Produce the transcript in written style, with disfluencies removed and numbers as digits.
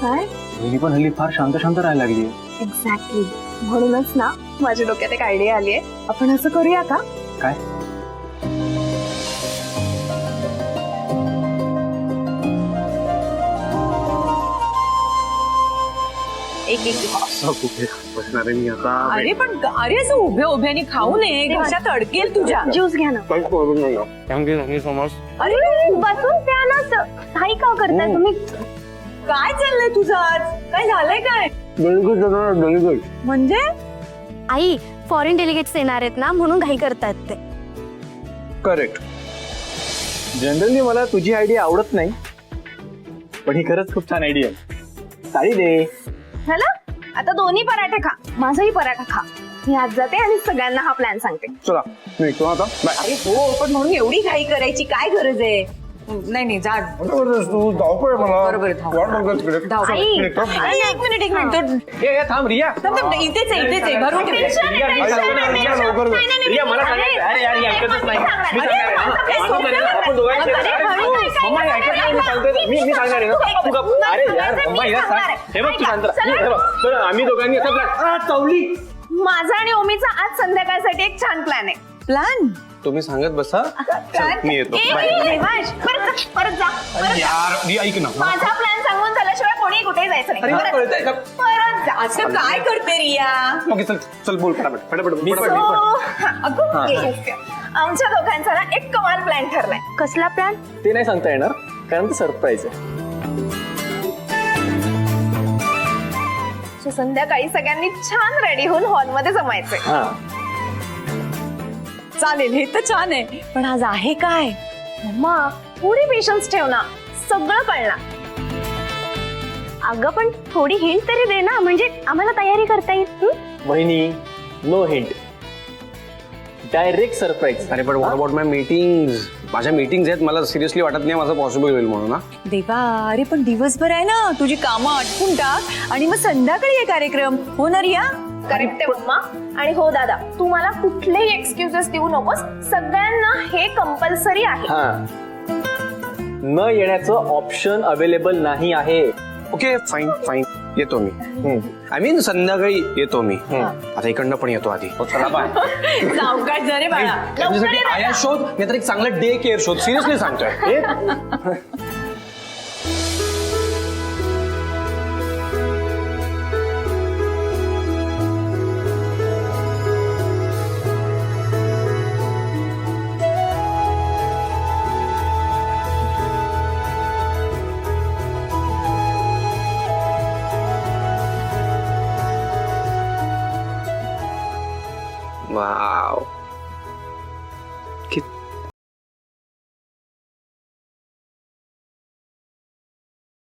काय वहिनी पण हल्ली फार शांत शांत राहायला लागली. एक्झॅक्टली, म्हणूनच ना माझ्या डोक्यात एक आयडिया आली आहे. आपण असं करूया का? काय? एक एक असं कुठे बसणार आहे मी आता? अरे पण अरे असं उभ्या उभ्याने खाऊ नये, घशात अडकेल तुझ्या. ज्यूस घ्या ना. काही प्रॉब्लेम नाही. Thank you so much. अरे बसून प्या ना. काही का करताय तुम्ही? काय चाललंय तुझं आज? काय झालंय काय? डेलिगेट म्हणजे आई फॉरेन डेलिगेट्स येणार आहेत ना, म्हणून घाई करतायत ते. करेक्ट. जनरली मला तुझी आयडिया आवडत नाही, पण ही खरंच खूप छान आयडिया आहे. ताळी दे. झालं? आता दोन्ही पराठे खा, माझाही पराठा खा. मी आज जाते आणि सगळ्यांना हा प्लॅन सांगते. चला मी निघतो आता. बाय. अरे हो, पण म्हणून एवढी घाई करायची काय गरज आहे? नाही नाही जा. तू धावपळ मला. बरोबर, धाव. वाट बघत तिकडे. धाव. आई, अरे, एक मिनिट तो ए, थांब रिया. इथेच आहे भरून ठेव. रिया मला सांगायचं. अरे यार, या ऐकतच नाही. मी सांगणार आहे. आपण दोघांची मम्मा हे ऐकत नाही. मी सांगतोय. मी सांगणार आहे ना. तू गप्प. अरे यार मम्मा हिला सांग. हे बघ तू शांत राहा. हे बघ. तर आम्ही दोघांनी असं प्लॅन चावली. माझा आणि ओमीचा आज संध्याकाळसाठी एक छान प्लॅन आहे. प्लॅन तुम्ही सांगत बसा. मी येतो. बाय. देवांश, परत जा. यार रिया ऐक ना. माझा प्लॅन सांगून झाल्याशिवाय कोणी कुठेही जायचं अरे नाही. कळतंय का? परत जा. असं काय करते रिया? ओके चल चल बोल फटाफट फटाफट. मी पण. अगं, yes. आमच्या दोघांचा ना एक कमाल प्लॅन ठरलाय. कसला प्लॅन? ते नाही सांगता येणार कारण ते सरप्राईज आहे. So, संध्याकाळी सगळ्यांनी छान रेडी होऊन हॉलमध्ये जमायचंय. हा. चालेल, हे तर छान आहे, पण आज आहे काय? मम्मा थोडी पेशन्स ठेव ना, सगळं कळणार. अगं पण थोडी हिंट तरी दे ना, म्हणजे आम्हाला तयारी करता येईल. वहिनी नो हिंट, डायरेक्ट सरप्राईज. अरे पण व्हॉट अबाउट माय मीटिंग्स? माझ्या मीटिंग्स आहेत, मला सिरियसली वाटत नाही माझं पॉसिबल होईल म्हणून. ना देवा, अरे पण दिवसभर आहे ना, तुझी कामं आटपून टाक आणि मग संध्याकाळी हे कार्यक्रम. हो ना रिया? करेक्ट आहे मम्मा. आणि हो दादा, तू मला कुठलेही एक्सक्युजेस देऊ नकोस. सगळ्यांना हे कंपल्सरी आहे. हा, न येण्याचं ऑप्शन अवेलेबल नाही आहे. ओके फाईन फाईन, येतो मी. आय मीन संध्याकाळी येतो मी. आता इकडनं पण येतो आधी. चला बाय. सावकाश जरे बाळा. त्याच्यासाठी आया शोध, नाहीतर एक चांगला डे केअर शोध. सिरियसली सांगतोय. वाव, किती